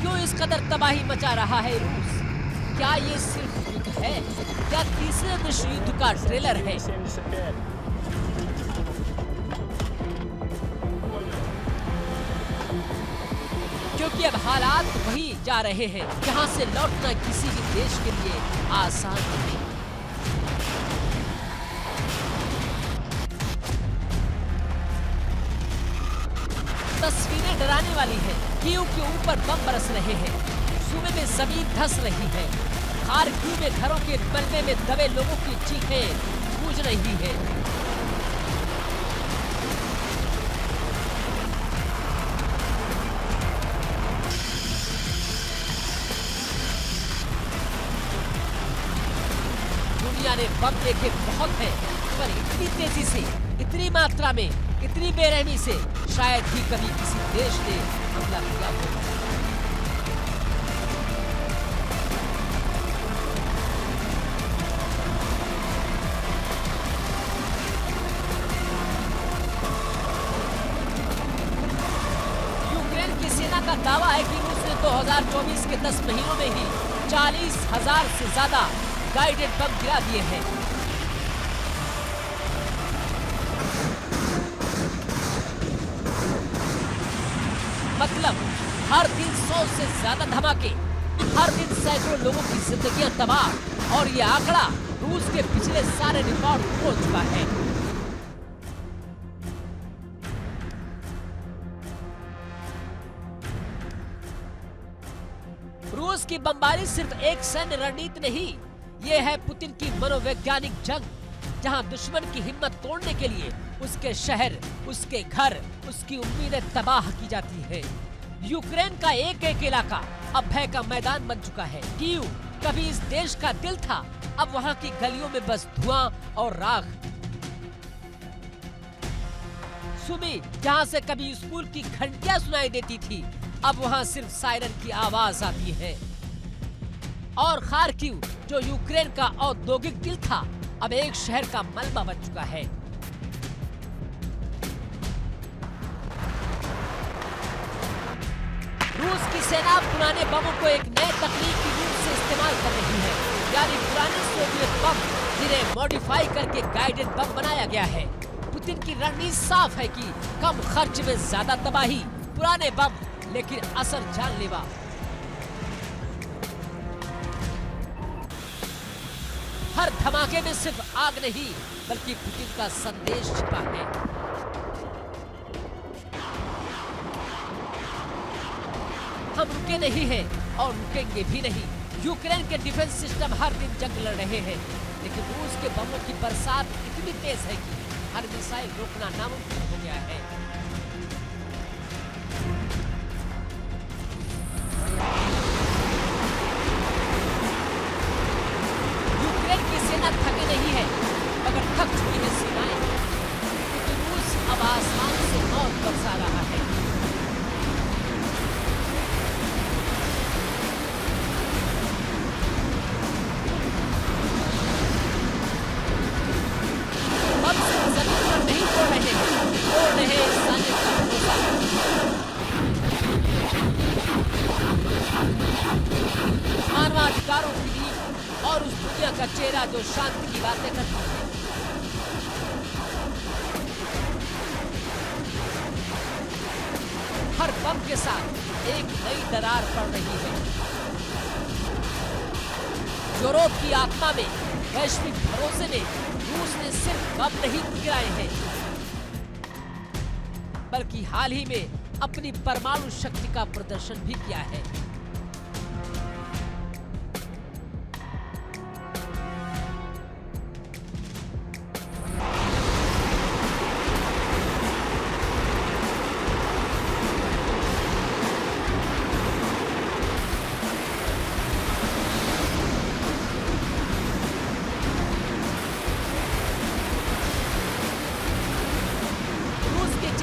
Speaker 2: क्यों इस कदर तबाही मचा रहा है रूस? क्या ये सिर्फ युद्ध है या तीसरे विश्व युद्ध का ट्रेलर है? क्योंकि अब हालात वही जा रहे हैं जहां से लौटना किसी भी देश के लिए आसान नहीं। तस्वीरें डराने वाली हैं। कीव के ऊपर बम बरस रहे हैं, सूबे में जमीन धंस रही है, खार्किव में घरों के मलबे में दबे लोगों की चीखें गूंज रही है। दुनिया ने बम देखे बहुत है, पर इतनी तेजी से, इतनी मात्रा में, इतनी बेरहमी से शायद ही कभी किसी देश ने हमला किया हो। दावा है कि रूस ने 2024 के 10 महीनों में ही 40,000 से ज्यादा गाइडेड बम गिरा दिए हैं। मतलब हर दिन 100 से ज्यादा धमाके, हर दिन सैकड़ों लोगों की जिंदगियां तबाह, और ये आंकड़ा रूस के पिछले सारे रिकॉर्ड तोड़ चुका है। रूस की बमबारी सिर्फ एक सैन्य रणनीति नहीं, ये है पुतिन की मनोवैज्ञानिक जंग, जहां दुश्मन की हिम्मत तोड़ने के लिए उसके शहर, उसके घर, उसकी उम्मीदें तबाह की जाती है। यूक्रेन का एक एक इलाका अब भय का मैदान बन चुका है। कीव कभी इस देश का दिल था, अब वहां की गलियों में बस धुआं और राख। सुमी जहां से कभी स्कूल की घंटियां सुनाई देती थी, अब वहां सिर्फ सायरन की आवाज आती है। और खार्किव जो यूक्रेन का औद्योगिक दिल था, अब एक शहर का मलबा बन चुका है। रूस की सेना पुराने बमों को एक नए तकनीकी रूप से इस्तेमाल कर रही है, यानी पुराने सोवियत बम जिन्हें मॉडिफाई करके गाइडेड बम बनाया गया है। पुतिन की रणनीति साफ है कि कम खर्च में ज्यादा तबाही, पुराने बम लेकिन असर जानलेवा। हर धमाके में सिर्फ आग नहीं, बल्कि पुतिन का संदेश छिपा है। हम रुके नहीं हैं और रुकेंगे भी नहीं। यूक्रेन के डिफेंस सिस्टम हर दिन जंग लड़ रहे हैं, लेकिन रूस के बमों की बरसात इतनी तेज है कि हर मिसाइल रोकना नामुमकिन हो गया है। यूक्रेन की सेना थकी नहीं है, मगर थक चुकी है सेनाएं, क्योंकि रूस अब आसमान से मौत बरसा रहा है। मानवाधिकारों की लीग और उस दुनिया का चेहरा जो शांति की बातें करती है। हर बम के साथ एक नई दरार पड़ रही है। यूरोप की आत्मा में, वैश्विक भरोसे में रूस ने सिर्फ बम नहीं गिराए हैं, बल्कि हाल ही में अपनी परमाणु शक्ति का प्रदर्शन भी किया है।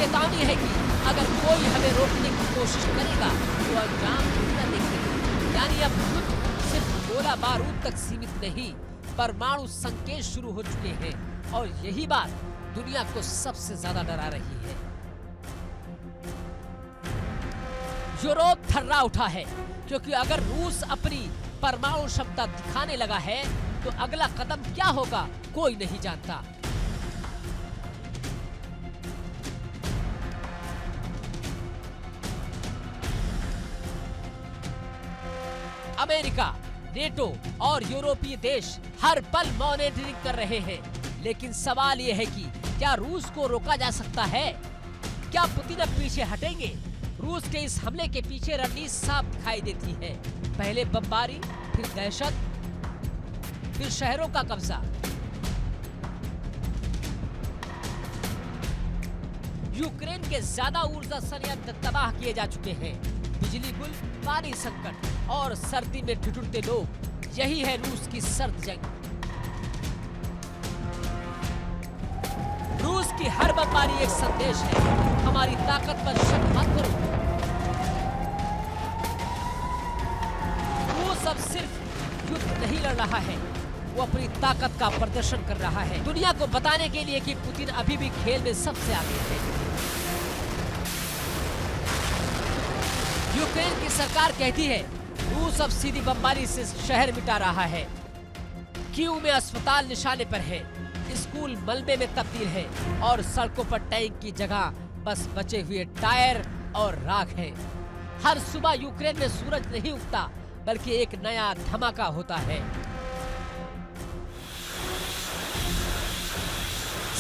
Speaker 2: चेतावनी है कि अगर कोई हमें रोकने की कोशिश करेगा तो अंजाम दुनिया देखेगी। यानी अब युद्ध सिर्फ गोला बारूद तक सीमित नहीं, परमाणु संकेत शुरू हो चुके हैं, और यही बात दुनिया को सबसे ज्यादा डरा रही है। यूरोप थर्रा उठा है, क्योंकि अगर रूस अपनी परमाणु क्षमता दिखाने लगा है तो अगला कदम क्या होगा कोई नहीं जानता। अमेरिका, नेटो और यूरोपीय देश हर पल मॉनिटरिंग कर रहे हैं, लेकिन सवाल यह है कि क्या रूस को रोका जा सकता है? क्या पुतिन अब पीछे हटेंगे? रूस के इस हमले के पीछे रणनीति साफ दिखाई देती है। पहले बमबारी, फिर दहशत, फिर शहरों का कब्जा। यूक्रेन के ज्यादा ऊर्जा संयंत्र तबाह किए जा चुके हैं। बिजली गुल, पानी संकट और सर्दी में ठिठुरते लोग, यही है रूस की सर्द जंग। रूस की हर बमबारी एक संदेश है, हमारी ताकत पर शक मत करो। रूस अब सिर्फ युद्ध नहीं लड़ रहा है, वो अपनी ताकत का प्रदर्शन कर रहा है, दुनिया को बताने के लिए कि पुतिन अभी भी खेल में सबसे आगे है। यूक्रेन की सरकार कहती है रूस अब सीधी बमबारी से शहर मिटा रहा है। कीव में अस्पताल निशाने पर है, स्कूल मलबे में तब्दील है और सड़कों पर टैंक की जगह बस बचे हुए टायर और राख है। हर सुबह यूक्रेन में सूरज नहीं उगता बल्कि एक नया धमाका होता है।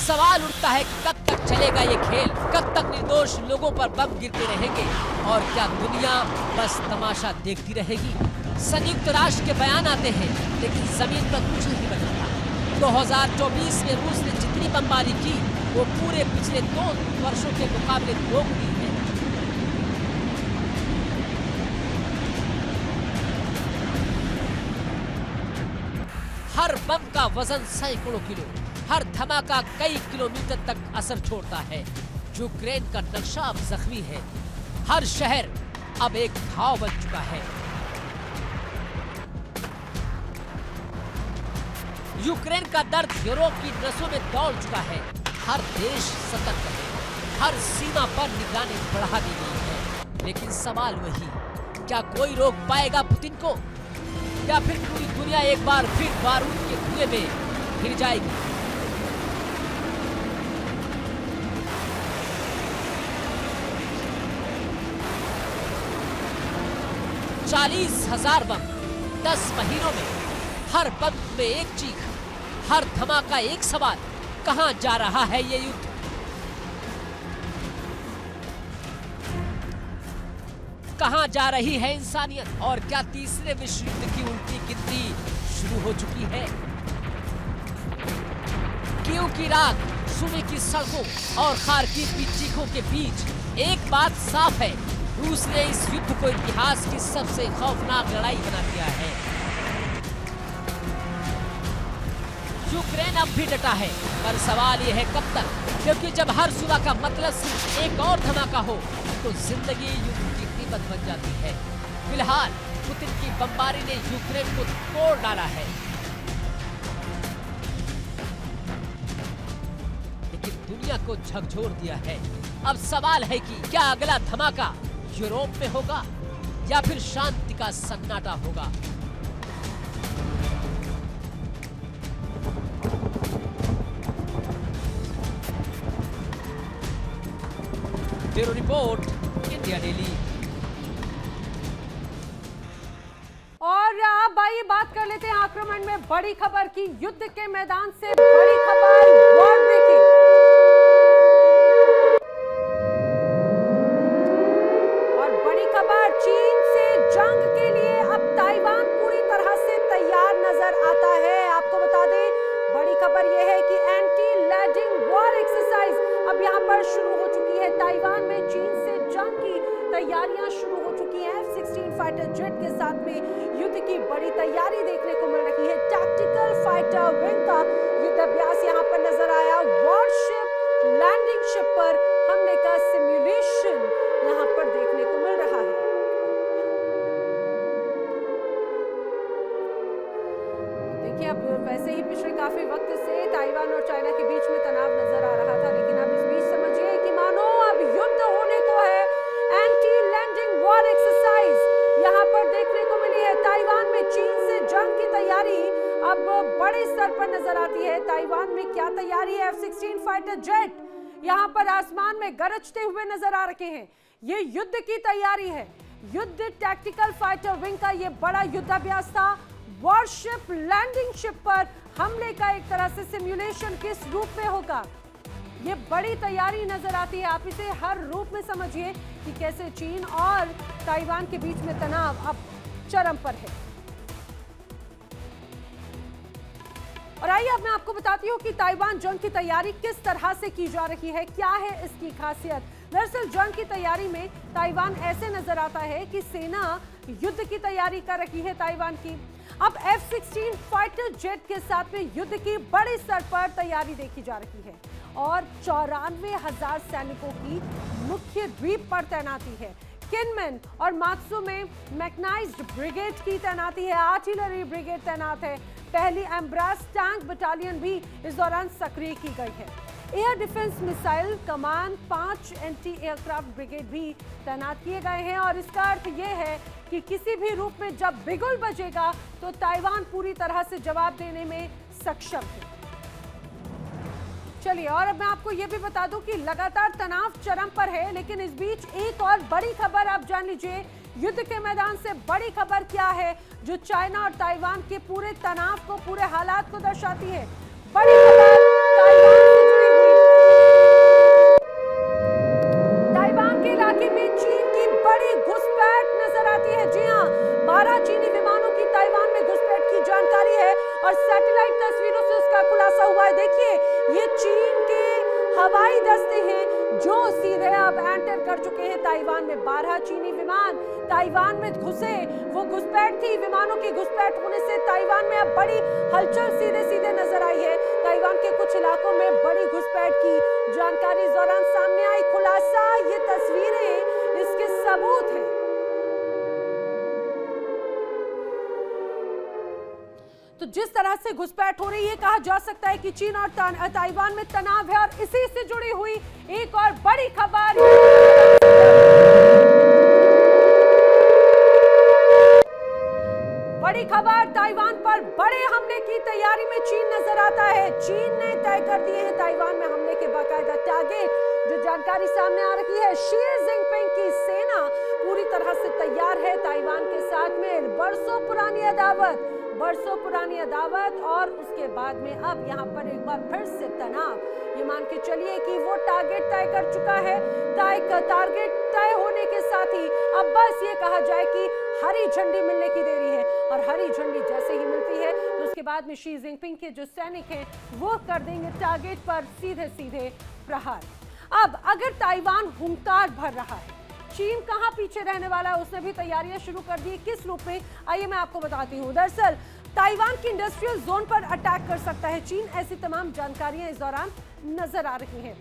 Speaker 2: सवाल उठता है कि कब तक चलेगा ये खेल, कब तक निर्दोष लोगों पर बम गिरते रहेंगे और क्या दुनिया बस तमाशा देखती रहेगी। संयुक्त राष्ट्र के बयान आते हैं लेकिन जमीन पर कुछ नहीं बदलता। 2024 में रूस ने जितनी बमबारी की वो पूरे पिछले 2 वर्षों के मुकाबले दोगुनी है। हर बम का वजन सैकड़ों किलो, हर धमाका कई किलोमीटर तक असर छोड़ता है। यूक्रेन का नक्शा अब जख्मी है, हर शहर अब एक घाव बन चुका है। यूक्रेन का दर्द यूरोप की नसों में दौड़ चुका है। हर देश सतर्क है, हर सीमा पर निगरानी बढ़ा दी गई है। लेकिन सवाल वही, क्या कोई रोक पाएगा पुतिन को या फिर पूरी दुनिया एक बार फिर बारूद के धुएं में घिर जाएगी। चालीस 40,000 बम 10 महीनों में, हर बम में एक चीख, हर धमाका एक सवाल, कहां जा रहा है ये युद्ध? कहां जा रही है इंसानियत? और क्या तीसरे विश्व युद्ध की उल्टी गिनती शुरू हो चुकी है? कीव की रात, सुमी की सड़कों और खार्किव की चीखों के बीच एक बात साफ है, रूस ने इस युद्ध को इतिहास की सबसे खौफनाक लड़ाई बना दिया है। यूक्रेन अब भी डटा है, पर सवाल यह है कब तक, क्योंकि जब हर सुबह का मतलब सिर्फ एक और धमाका हो तो जिंदगी युद्ध की कीमत बन जाती है। फिलहाल पुतिन की बमबारी ने यूक्रेन को तोड़ डाला है, लेकिन दुनिया को झकझोर दिया है। अब सवाल है कि क्या अगला धमाका यूरोप में होगा या फिर शांति का सन्नाटा होगा? Bureau report, India daily.
Speaker 1: और अब आइए बात कर लेते हैं आक्रमण में बड़ी खबर की। युद्ध के मैदान से बड़ी खबर, वॉर ब्रेकिंग। और बड़ी खबर, चीन से जंग के लिए अब ताइवान पूरी तरह से तैयार नजर आता है। आपको बता दें, बड़ी खबर यह है कि एंटी लैंडिंग वॉर एक्सरसाइज अब यहां पर शुरू हो चुकी है। ताइवान में चीन से जंग की तैयारियां शुरू हो चुकी हैं। F-16 फाइटर जेट के साथ में युद्ध की बड़ी तैयारी देखने को मिल रही है। टैक्टिकल फाइटर विंग का युद्ध अभ्यास यहां पर नजर आया। वॉरशिप लैंडिंग शिप पर हमले का सिमुलेशन यहां पर देखने को मिल रहा है। देखिए, अब वैसे ही पिछले काफी वक्त से ताइवान और चाइना के बीच में तनाव नजर आ रहा था, लेकिन अब इस बीच समझिए कि मानो अब युद्ध होने को है। एंटी लैंडिंग वॉर एक्सरसाइज यहां पर देखने को मिली है। ताइवान में चीन से जंग की तैयारी अब बड़े स्तर पर नजर आती है। ताइवान में क्या तैयारी है? F-16 फाइटर जेट यहां पर आसमान में गरजते हुए नजर आ रहे हैं। ये युद्ध की तैयारी है। युद्ध टैक्टिकल फाइटर विंग का ये बड़ा युद्धाभ्यास था। वॉरशिप लैंडिंग शिप पर हमले का एक तरह से सिमुलेशन किस रूप में होगा, ये बड़ी तैयारी नजर आती है। आप इसे हर रूप में समझिए कि कैसे चीन और ताइवान के बीच में तनाव अब चरम पर है। और आइए अब मैं आपको बताती हूँ कि ताइवान जंग की तैयारी किस तरह से की जा रही है, क्या है इसकी खासियत। दरअसल जंग की तैयारी में ताइवान ऐसे नजर आता है कि सेना युद्ध की तैयारी कर रही है ताइवान की। अब F-16 फाइटर जेट के साथ में युद्ध की बड़े स्तर पर तैयारी देखी जा रही है और 94,000 सैनिकों की मुख्य द्वीप पर तैनाती है। किनमेन और मात्सू में मैकेनाइज्ड ब्रिगेड की तैनाती है, आर्टिलरी ब्रिगेड तैनात है। पहली एम्ब्रास टैंक बटालियन भी इस दौरान सक्रिय की गई है। एयर डिफेंस मिसाइल कमान 5 एंटी एयरक्राफ्ट ब्रिगेड भी तैनात किए गए हैं और इसका अर्थ यह है कि किसी भी रूप में जब बिगुल बजेगा तो ताइवान पूरी तरह से जवाब देने में सक्षम है। चलिए, और अब मैं आपको यह भी बता दूं कि लगातार तनाव चरम पर है, लेकिन इस बीच एक और बड़ी खबर आप जान लीजिए। युद्ध के मैदान से बड़ी खबर क्या है जो चाइना और ताइवान के पूरे तनाव को, पूरे हालात को दर्शाती है। बड़ी खबर ताइवान से जुड़ी हुई। ताइवान के इलाके में चीन की बड़ी घुसपैठ नजर आती है। जी हां, 12 चीनी विमानों की ताइवान में घुसपैठ की जानकारी है और सैटेलाइट तस्वीरों से उसका खुलासा हुआ है। देखिए, ये चीन के हवाई दस्ते हैं जो सीधे अब एंटर कर चुके हैं ताइवान में। 12 चीनी विमान ताइवान में घुसे, वो घुसपैठ थी। विमानों की घुसपैठ होने से ताइवान में अब बड़ी हलचल सीधे सीधे नजर आई है। ताइवान के कुछ इलाकों में बड़ी घुसपैठ की जानकारी इस दौरान सामने आई। खुलासा, ये तस्वीरें इसके सबूत हैं। तो जिस तरह से घुसपैठ हो रही है, कहा जा सकता है कि चीन और ताइवान में तनाव है। और इसी से जुड़ी हुई एक और बड़ी खबर, बड़ी खबर, ताइवान पर बड़े हमले की तैयारी में चीन नजर आता है। चीन ने तय कर दिए हैं ताइवान में हमले के बाकायदा टारगेट। जो जानकारी सामने आ रही है, शी जिनपिंग की सेना पूरी तरह से तैयार है। ताइवान के साथ में बरसों पुरानी अदावत और उसके बाद में अब यहां पर एक बार फिर से तनाव। ये मान के चलिए कि वो टारगेट तय कर चुका है। टारगेट तय होने के साथ ही अब बस ये कहा जाए कि हरी झंडी मिलने की देरी है और हरी झंडी जैसे ही मिलती है तो उसके बाद में शी जिनपिंग के जो सैनिक हैं वो कर देंगे टारगेट पर सीधे सीधे प्रहार। अब अगर ताइवान हुंकार भर रहा है, चीन कहां पीछे रहने वाला है, उसने भी तैयारियां शुरू कर दी। किस रूप में, आइए मैं आपको बताती हूं। दरअसल ताइवान की इंडस्ट्रियल जोन पर अटैक कर सकता है चीन, ऐसी तमाम जानकारियां इस दौरान नजर आ रही हैं।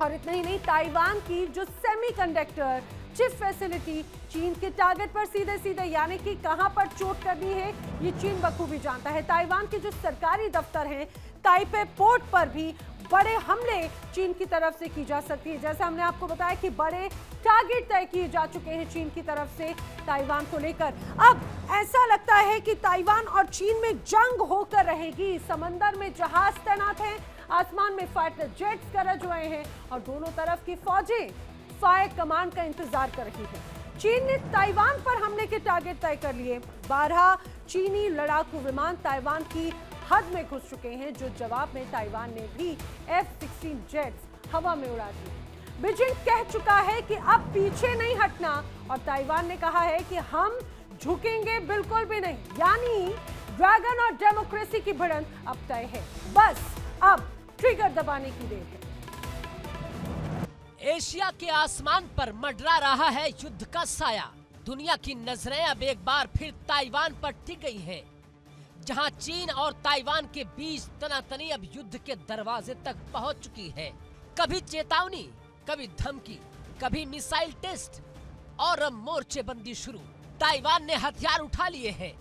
Speaker 1: और इतना ही नहीं, ताइवान की जो सेमीकंडक्टर चिप फैसिलिटी चीन के टारगेट पर सीधे सीधे, यानी कि कहां पर चोट करनी है ये चीन बखूबी जानता है। ताइवान के जो सरकारी दफ्तर हैं, ताइपे पोर्ट पर भी बड़े हमले चीन की तरफ से की जा सकती है। जैसे हमने आपको बताया कि बड़े टारगेट तय किए जा चुके हैं चीन की तरफ से ताइवान को लेकर। अब ऐसा लगता है कि ताइवान और चीन में जंग होकर रहेगी। समंदर में जहाज तैनात हैं, आसमान में फाइटर जेट्स गरज रहे हैं और दोनों तरफ की फौजें फायर कमांड का इंतजार कर रही है। चीन ने ताइवान पर हमले के टारगेट तय कर लिए। 12 चीनी लड़ाकू विमान ताइवान की हद में घुस चुके हैं, जो जवाब में ताइवान ने भी F-16 जेट्स हवा में उड़ा दिए। बीजिंग कह चुका है कि अब पीछे नहीं हटना और ताइवान ने कहा है कि हम झुकेंगे बिल्कुल भी नहीं। यानी ड्रैगन और डेमोक्रेसी की भिड़ंत अब तय है, बस अब ट्रिगर दबाने की देर है।
Speaker 2: एशिया के आसमान पर मंडरा रहा है युद्ध का साया। दुनिया की नजरें अब एक बार फिर ताइवान पर टिक गई हैं, जहां चीन और ताइवान के बीच तनातनी अब युद्ध के दरवाजे तक पहुंच चुकी है। कभी चेतावनी, कभी धमकी, कभी मिसाइल टेस्ट और अब मोर्चेबंदी शुरू। ताइवान ने हथियार उठा लिए हैं,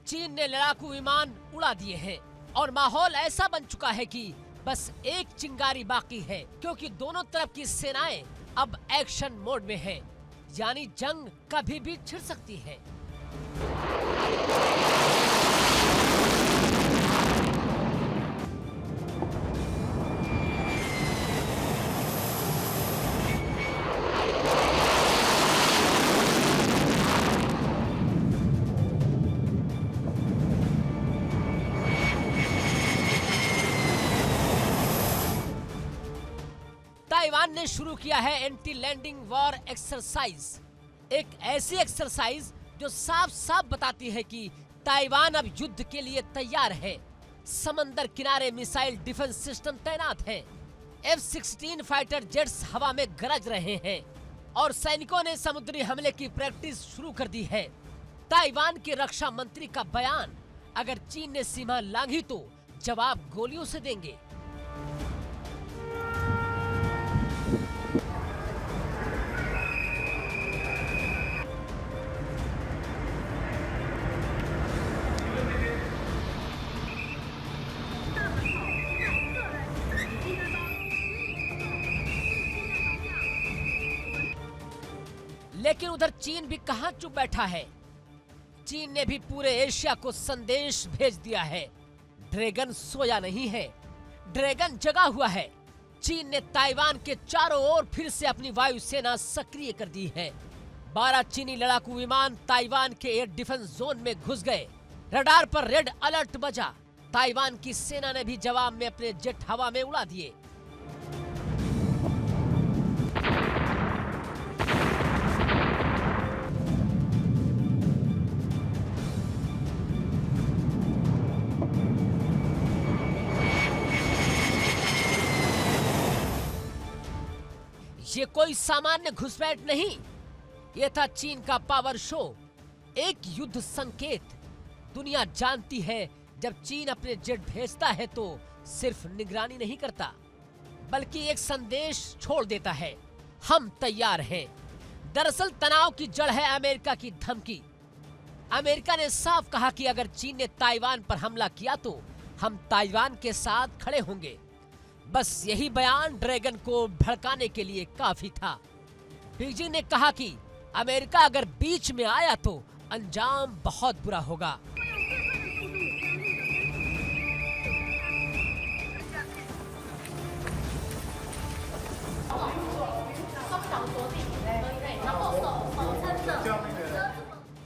Speaker 2: चीन ने लड़ाकू विमान उड़ा दिए हैं और माहौल ऐसा बन चुका है कि बस एक चिंगारी बाकी है, क्योंकि दोनों तरफ की सेनाएं अब एक्शन मोड में हैं। यानी जंग कभी भी छिड़ सकती है। ताइवान ने शुरू किया है एंटी लैंडिंग वॉर एक्सरसाइज, एक ऐसी एक्सरसाइज जो साफ साफ बताती है कि ताइवान अब युद्ध के लिए तैयार है। समंदर किनारे मिसाइल डिफेंस सिस्टम तैनात हैं, F-16 फाइटर जेट्स हवा में गरज रहे हैं और सैनिकों ने समुद्री हमले की प्रैक्टिस शुरू कर दी है। ताइवान के रक्षा मंत्री का बयान, अगर चीन ने सीमा लांघी तो जवाब गोलियों से देंगे। लेकिन उधर चीन भी कहां चुप बैठा है। चीन ने भी पूरे एशिया को संदेश भेज दिया है, ड्रैगन सोया नहीं है, ड्रैगन जगा हुआ है। चीन ने ताइवान के चारों ओर फिर से अपनी वायुसेना सक्रिय कर दी है। 12 चीनी लड़ाकू विमान ताइवान के एयर डिफेंस जोन में घुस गए। रडार पर रेड अलर्ट बजा। ताइवान की सेना ने भी जवाब में अपने जेट हवा में उड़ा दिए। ये कोई सामान्य घुसपैठ नहीं, ये था चीन का पावर शो, एक युद्ध संकेत। दुनिया जानती है जब चीन अपने जेट भेजता है तो सिर्फ निगरानी नहीं करता, बल्कि एक संदेश छोड़ देता है, हम तैयार हैं। दरअसल तनाव की जड़ है अमेरिका की धमकी। अमेरिका ने साफ कहा कि अगर चीन ने ताइवान पर हमला किया तो हम ताइवान के साथ खड़े होंगे। बस यही बयान ड्रैगन को भड़काने के लिए काफी था। बीजिंग ने कहा कि अमेरिका अगर बीच में आया तो अंजाम बहुत बुरा होगा।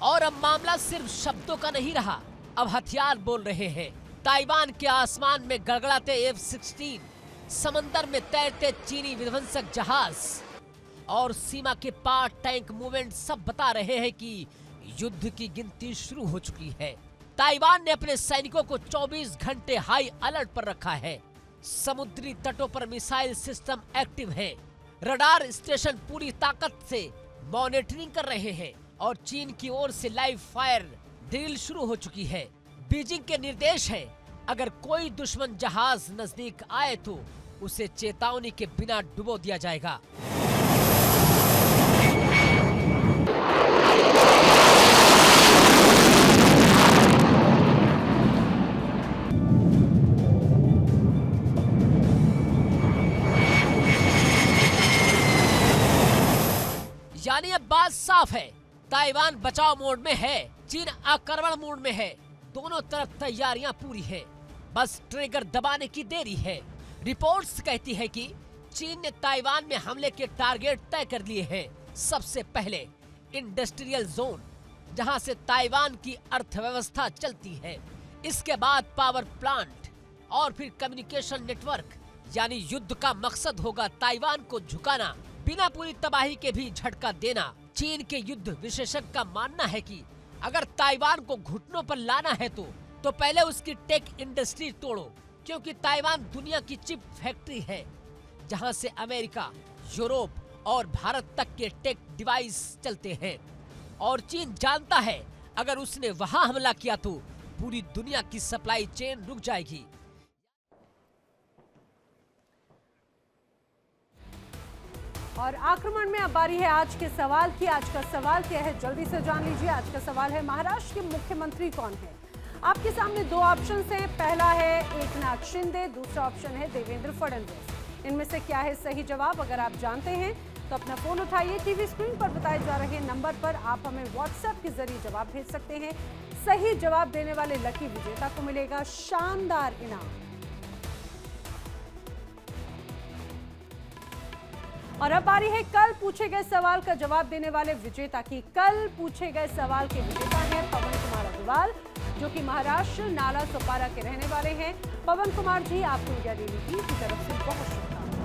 Speaker 2: और अब मामला सिर्फ शब्दों का नहीं रहा, अब हथियार बोल रहे हैं। ताइवान के आसमान में गड़गड़ाते F-16, समंदर में तैरते चीनी विध्वंसक जहाज और सीमा के पार टैंक मूवमेंट सब बता रहे हैं कि युद्ध की गिनती शुरू हो चुकी है। ताइवान ने अपने सैनिकों को 24 घंटे हाई अलर्ट पर रखा है। समुद्री तटों पर मिसाइल सिस्टम एक्टिव है। रडार स्टेशन पूरी ताकत से मॉनिटरिंग कर रहे हैं और चीन की ओर से लाइव फायर ड्रिल शुरू हो चुकी है। बीजिंग के निर्देश है, अगर कोई दुश्मन जहाज नजदीक आए तो उसे चेतावनी के बिना डुबो दिया जाएगा। यानी अब बात साफ है, ताइवान बचाव मोड में है, चीन आक्रमण मोड में है। दोनों तरफ तैयारियां पूरी है, बस ट्रिगर दबाने की देरी है। रिपोर्ट्स कहती है कि चीन ने ताइवान में हमले के टारगेट तय कर लिए हैं। सबसे पहले इंडस्ट्रियल जोन, जहां से ताइवान की अर्थव्यवस्था चलती है। इसके बाद पावर प्लांट और फिर कम्युनिकेशन नेटवर्क। यानी युद्ध का मकसद होगा ताइवान को झुकाना, बिना पूरी तबाही के भी झटका देना। चीन के युद्ध विशेषज्ञ का मानना है कि अगर ताइवान को घुटनों पर लाना है तो पहले उसकी टेक इंडस्ट्री तोड़ो, क्योंकि ताइवान दुनिया की चिप फैक्ट्री है, जहां से अमेरिका, यूरोप और भारत तक के टेक डिवाइस चलते हैं। और चीन जानता है अगर उसने वहां हमला किया तो पूरी दुनिया की सप्लाई चेन रुक जाएगी।
Speaker 1: और आक्रमण में अब बारी है आज के सवाल की। आज का सवाल क्या है, जल्दी से जान लीजिए। आज का सवाल है, महाराष्ट्र के मुख्यमंत्री कौन है? आपके सामने दो ऑप्शंस हैं। पहला है एकनाथ शिंदे, दूसरा ऑप्शन है देवेंद्र फडणवीस। इनमें से क्या है सही जवाब? अगर आप जानते हैं तो अपना फोन उठाइए, टीवी स्क्रीन पर बताए जा रहे नंबर पर आप हमें व्हाट्सएप के जरिए जवाब भेज सकते हैं। सही जवाब देने वाले लकी विजेता को मिलेगा शानदार इनाम। और अब बारी है कल पूछे गए सवाल का जवाब देने वाले विजेता की। कल पूछे गए सवाल के विजेता हैं पवन कुमार अग्रवाल, जो कि महाराष्ट्र नाला सोपारा के रहने वाले हैं। पवन कुमार जी, आपको इंडिया डेली की तरफ से बहुत शुभकामनाएं।